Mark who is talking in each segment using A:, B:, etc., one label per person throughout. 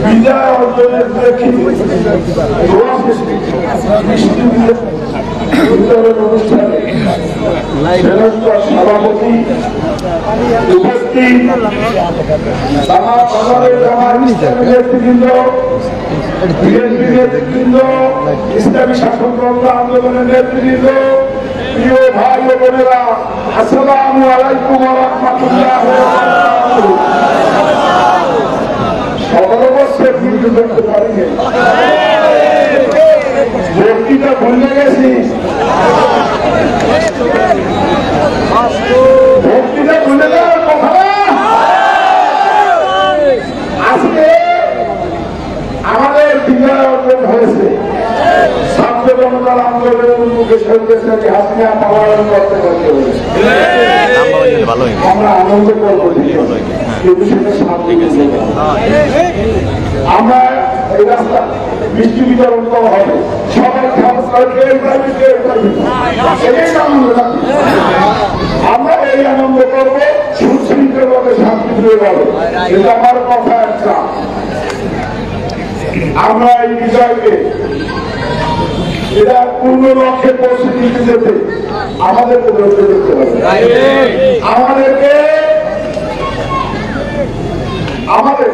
A: বিজয় অর্জনের অনুষ্ঠানে সভাপতি উপস্থিত নেতৃবৃন্দ, বিএনপি নেতৃবৃন্দ, ইসলামী শাসনতন্ত্র আন্দোলনের নেতৃবৃন্দ, প্রিয় ভাই ও বোনেরা, আসসালামু আলাইকুম ওয়া রাহমাতুল্লাহ। করতে পারিনি, বক্তৃতা ভুলে গেছি, বক্তৃতা ভুলে যাওয়ার কথা। আজকে আমাদের বিজয় অর্জন হয়েছে। ছাত্র জনতার আন্দোলনের উন্মুখে সরকারি হাসিনা পালন করতে পারতে হয়েছে। আমরা আনন্দ করবো, কিন্তু সেটা শান্তি। আমরা এই রাস্তা মিষ্টি বিতরণ করা হবে, সবাই আমরা এই আনন্দ করবো সুশৃঙ্খল ভাবে, শান্তিপ্রিয় ভাবে। কিন্তু আমার কথা একটা, আমরা এই বিষয়কে এটা পূর্ণ লক্ষ্যে পৌঁছে দিতে যেতে আমাদেরকে ধৈর্য ধরতে হবে। আমাদের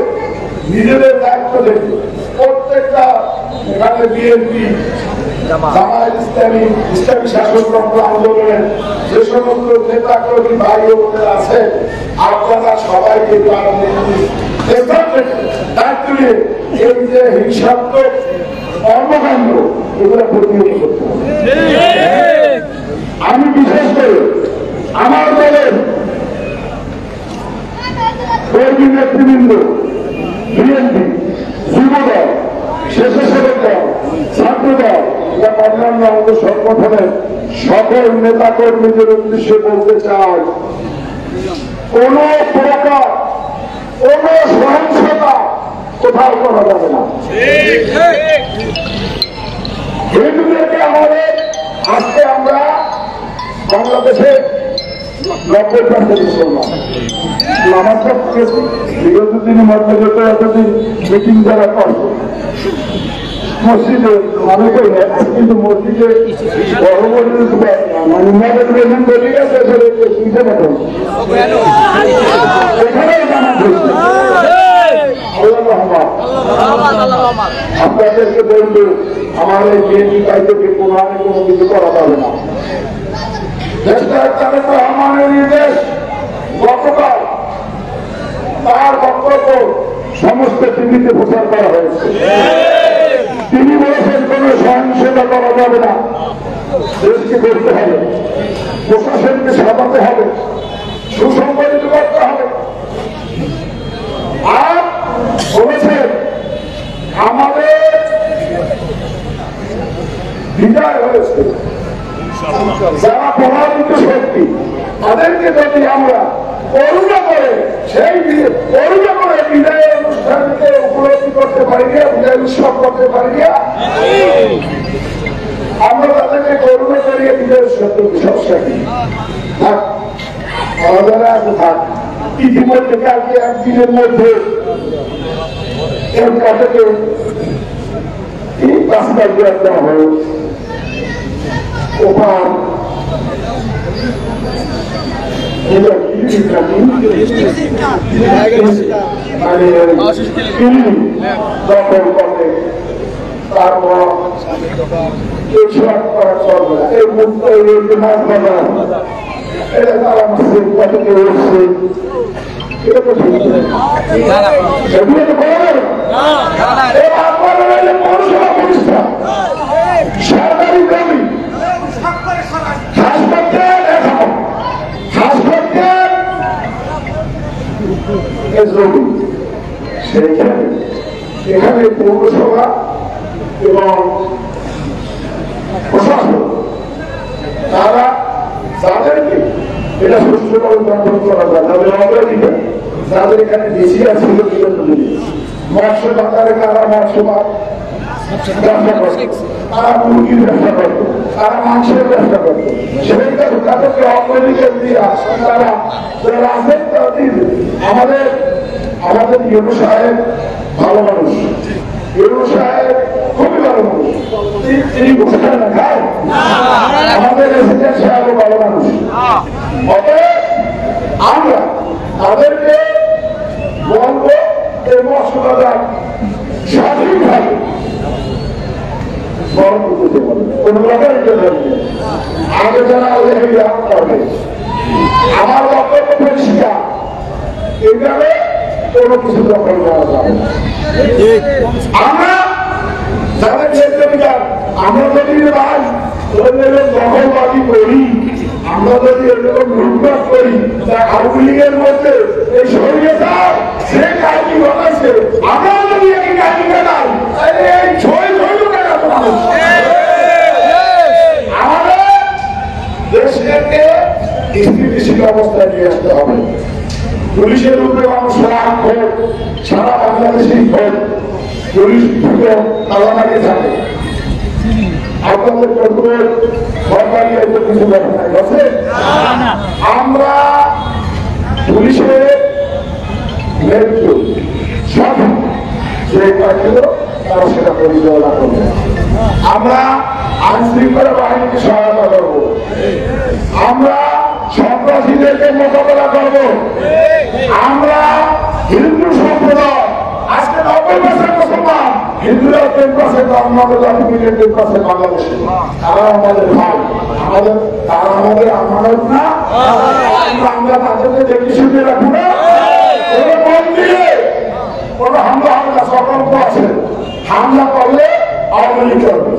A: নিজেদের দায়িত্ব দেখে প্রত্যেকটা এখানে বিএনপি, জামায়াত ইসলামী, ইসলামী শাসনতন্ত্র আন্দোলনের যে সমস্ত নেতা কর্মী ভাই ও বোনেরা আছে, আপনারা সবাইকে দায়িত্ব নিয়ে এই যে হিংসাত্মক কর্মকাণ্ড এগুলো প্রতিহত করতে হবে। আমি বিশেষ করে আমার দলের কর্মী নেতৃবৃন্দ, বিএনপি, যুবদল, স্বেচ্ছাসেবক দল, ছাত্রদল এবং অন্যান্য অঙ্গ সংগঠনের সকল নেতা কর্মীদের উদ্দেশ্যে বলতে চাই, কোন প্রকার কোন সহিংসতা কোথাও করা যাবে না। হিন্দুদেরকে আমাদের আজকে আমরা বাংলাদেশে 90% মুসলমান, নামাজ পড়তে বিগত দিনের মধ্যে এতদিন মিটিং যারা করত মসজিদে, আমি করি না, কিন্তু মসজিদে বড় বড় আপনাদেরকে বলবো, আমার এই বিএনপি দায়িত্বকে কোনো কিছু করা যাবে না। রহমানের নির্দেশ গতকাল তার বক্তব্য সমস্ত টিভিতে প্রচার করা হয়েছে। তিনি বলেছেন কোন সহিংসতা করা যাবে না, দেশকে করতে হবে, প্রশাসনকে সাজাতে হবে, সুসংগঠিত করতে হবে। আর বলেছেন আমাদের বিজয় হয়েছে, যারা পরাজিত শক্তি তাদেরকে যদি আমরা করুণা করে সেই করুণা করে বিজয়ের অনুষ্ঠানকে উপলব্ধি করতে পারি না, বিজয় উৎসব করতে পারি না, আমরা তাদেরকে করুণা করিয়ে বিজয় উৎসব সমস্যা কি থাক, আমাদের আছে থাক। ইতিমধ্যে কালকে একদিনের মধ্যে তাদেরকে রাস্তায় দেওয়া হয়, ওখান দখল করে, তারপর এই মুক্ত মাছ বানা এটা তারা মাসে কতকে উঠছে, এটা তো সেগুলো তো করা যাবে না। পৌরসভা প্রতিষ্ঠান, সরকারি জমি, সেইখানে এখানে পৌরসভা এবং প্রশাসন তারা যাদেরকে এটা সুষ্ঠুভাবে বন্টন করা যায়, তাদের অগ্রাধিকার, যাদের এখানে বেশি আছে মৎস্য বাজারে তারা মৎস্য ব্যবসা করত, তারা মুরগির ব্যবসা করত, তারা মাংসের ব্যবসা করত, সেইটা তাদেরকে অগ্রাধিকার দিয়ে তারা যারা আছেন আমাদের ইউনূস সাহেব ভালো মানুষ, ইউনূস সাহেব খুবই ভালো মানুষ, তিনি ঘোষণা না খায়, আমাদের প্রেসিডেন্ট সাহেবও ভালো মানুষ। অতএব আমরা তাদেরকে বলবো এই মশলাটা স্বাধীনভাবে স্মরণ করতে পারবে, কোন রকম আগে যারা করবে। আমার বক্তব্য পরিষ্কার, এইভাবে কোনো কিছু দখল করা যাবে। আমরা যাদের জমিদার, আমরা যদি ভাই দখলবাদী করি, আমরা যদি এরকম লুটপাট করি, আওয়ামী লীগের মধ্যে এই শরীয়তা সে কাহিনী ঘটাচ্ছে, আমরা যদি এই কাহিনী ঘটাই এই ছয় লোকের এত মানুষ আমাদের দেশকে স্থিতিশীল অবস্থায় নিয়ে আসতে হবে। পুলিশের উপরে মানুষ সারা বাংলাদেশেই ভোট, পুলিশ ঢুকে তালামারি থাকে, আপনাদের সরকারি কিছু ঘটনা আছে। আমরা পুলিশের নেতৃত্ব সব যে কাজগুল তারা সেটা পরিচালনা করবে। আমরা আইন শৃঙ্খলা বাহিনীকে সহায়তা করব, আমরা সন্ত্রাসীদেরকে মোকাবেলা করব, আমরা হিন্দু সম্প্রদায় আজকে 90% মুসলমান, হিন্দুরা 10%, অন্যান্য জাতি মিলে 10% বাংলাদেশে, তারা আমাদের ভাই, তারা আমাদের আমানত না, আমরা তাদেরকে দেখে শুনে রাখবো না। কোনো মন দিয়ে কোনো হামলা সতর্ক আছে, হামলা করলে আওয়ামী লীগ করবে।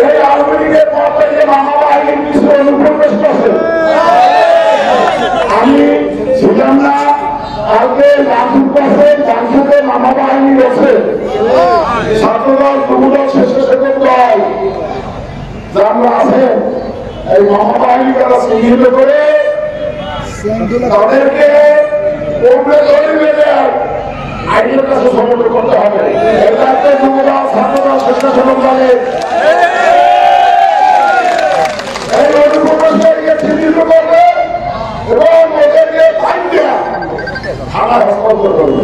A: এই আওয়ামী লীগের পর থেকে মামা বাহিনীর কিছু অনুপ্রবেশ করছে। আমি ছিলাম না, কালকে গান্ধীতে মামা বাহিনী রয়েছে, ছাত্রদল, যুবদল, স্বেচ্ছাসেবক দল যারা আছেন, এই মামা বাহিনী তারা চিহ্নিত করে তাদেরকে আইনের কাছে সমর্থন করতে হবে। এটাতে যুবদল, ছাত্রদল, স্বেচ্ছাসেবক দলের এই অনুপ্রবেশকারীকে চিহ্নিত করবে এবং ওদেরকে ফাইন দেওয়া থানায় হস্তান্তর করবে।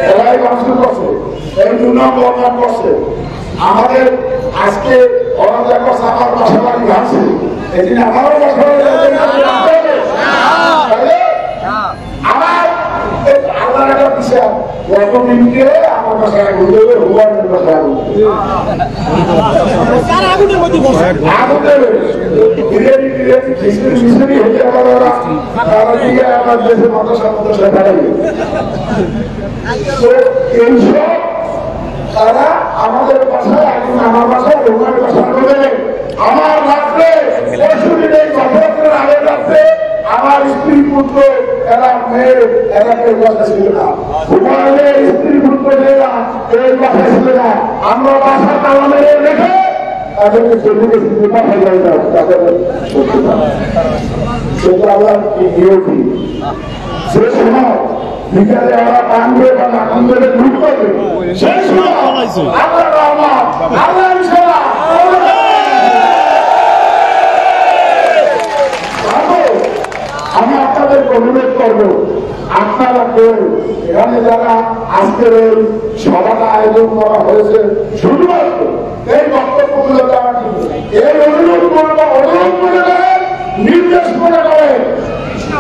A: এরাই মানুষ করছে, এই দুর্নাম বর্ণনা করছে। আমাদের আজকে অনাদায় করছে, আমার বাসা বাড়ি ভাঙছে, এদিন আমারও বাসা বাড়ি আমার আল্লাহর একটা বিষয়, গতদিনকে আমার বাসায় আগুন দেবে, হুয়ানের বাসায় আগুন দেবে, বিরিয়ানি খিচুড়ি মিচুড়ি হয়ে যাবার ওরা তারা দিকে আমার দেশের মাদ্রাসা ফেলাইবে। তো এইসব তারা আমাদের বাসায় আগুন, আমার বাসায় হুয়ানের বাসায় আগুন দেবে। আমার রাত্রে পরশুদিন এই গতরাত্রের আগের রাত্রে আমার স্ত্রী পুত্র এরা মেয়ে এরা কেউ বাসা ছিল না, হুমায়ুনের স্ত্রী পুত্র মেয়েরা কেউ বাসা ছিল না। আমরা বাসা তালা মেরে রেখে তাদেরকে চলে গেছি, বাসায় যাই না, তাদের সেটা আল্লাহ নিয়োগী। সে সময় বিকালে ওরা টানবে বা নাকান ধরে লুট করবে, সেই সময় আল্লাহ রহমান, আল্লাহ ইনশাআল্লাহ আমি আপনাদেরকে অনুরোধ করবো, আপনারা কেউ এখানে যারা আজকের এই সভাটা আয়োজন করা হয়েছে শুধুমাত্র এই বক্তব্যগুলো দেওয়ার জন্য, এই অনুরোধ করবো, অনুরোধ করে দেবেন, নির্দেশ করে দেবেন,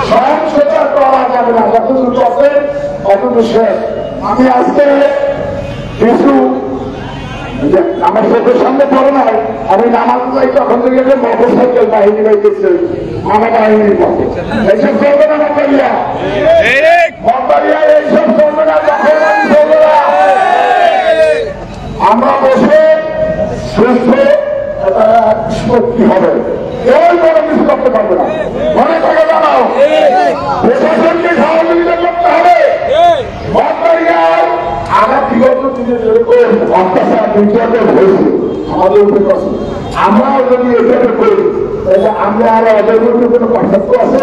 A: সহিংসতা করা যাবে না, যতটুকু আছে ততটুকু শেষ। আমি আজকে কিছু আমার চোখের সামনে পড়ে নাই, আমি নামাজ যাই তখন থেকে মোটর সাইকেল বাহিনী পাইতেছে, মামা বাহিনীর পক্ষে এইসব চলবে না। মকবাড়িয়া এইসব চলবে না, দখলবাদী চলবে না। আমরা বসে সুস্থ নিষ্পত্তি হবে, কেউ বড় কিছু করতে পারবে না। মনে থাকে জানাও, প্রশাসনকে সহযোগিতা করতে হবে। মকবাড়িয়ায় আমরা বিগত দিনে যেরকম অত্যাচার নির্যাতন হয়েছে আমাদের উপরে আছে, আমরাও যদি এভাবে করি তাহলে আমরা আরো ওদের মধ্যে কোনো পার্থক্য আছে?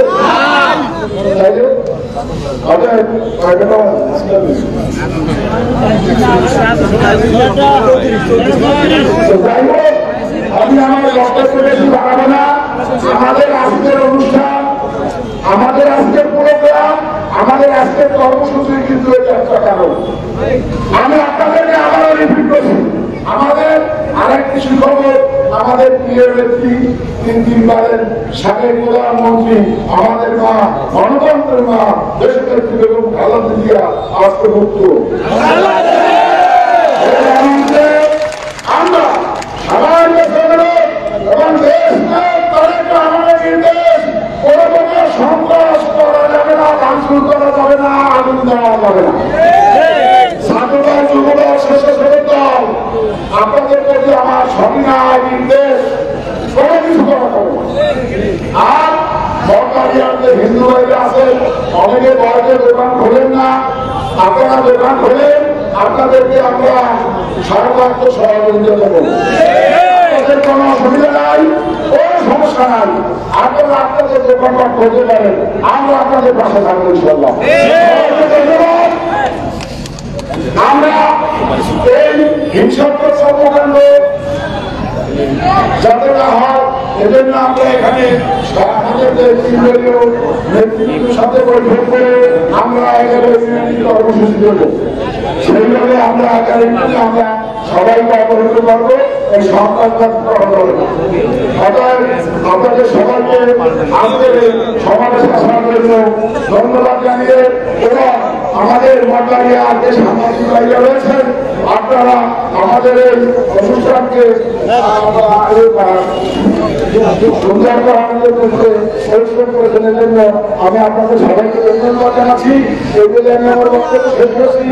A: আমি আমার বক্তব্য বেশি বাড়াবো না। আমাদের আজকের অনুষ্ঠান, আমাদের আজকের প্রোগ্রাম, আমাদের আজকের কর্মসূচি কিন্তু এটা একটা কারণ। আমি আপনাদেরকে আবারও রিপিট করছি, আমাদের আরেকটি সুখবর, আমাদের প্রিয় ব্যক্তি 3 সাবেক প্রধানমন্ত্রী, আমাদের মা, গণতন্ত্রের মা, দেশনেত্রী বেগম খালেদা জিয়া আজকে মুক্ত। আমরা সবাই এবং দেশ আমাদের নির্দেশ, কোনো প্রকার সন্ত্রাস করা যাবে না, ভাঙচুর করা যাবে না, আগুন দেওয়া যাবে না। ছাত্রদল, যুবদল, স্বেচ্ছাসেবক দল, আপনাদের প্রতি আমার সবিনয় নির্দেশ, কোনো কিছু করা যাবে না। আর সরকারি যে হিন্দু ভাইরা আছে, অনেকে বয়সে দোকান খোলেন না, আপনারা দোকান খোলেন, আপনাদেরকে আমরা সর্বাত্ম সহযোগিতা দেবো। আপনাদের কোনো অসুবিধা নাই, কোনো সমস্যা নাই, আপনারা আপনাদের দোকানপাট করতে পারেন, আমরা আপনাদের পাশে থাকবো ইনশাআল্লাহ। ধন্যবাদ। আমরা এই হিংসাত্মক কর্মকাণ্ড যাতে না হয়, এজন্য আমরা এখানে আমাদের নেতৃত্বের সাথে বৈঠক করে আমরা কর্মসূচি দেব। সেইভাবে আমরা আগামী দিনে আমরা সবাইকে অবহিত করবো এই সংবাদ আপনাদের সবাইকে আমাদের সমাবেশ আসার জন্য ধন্যবাদ জানিয়ে এবং আমাদের মন্ডলীয় যে সাংবাদিক ভাইরা রয়েছেন, আপনারা আমাদের এই অনুষ্ঠানকে সুন্দর পরিশ্রম করেছেন, এর জন্য আমি আপনাদের সবাইকে ধন্যবাদ জানাচ্ছি। এগুলি আমি আমার বক্তব্য শেষ করছি।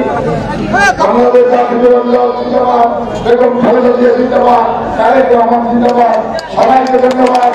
A: আমাদের জাতীয় জিন্দাবাদ, বেগম খালেদা জিয়া জিন্দাবাদ, তারেক রহমান জিন্দাবাদ, সবাইকে ধন্যবাদ।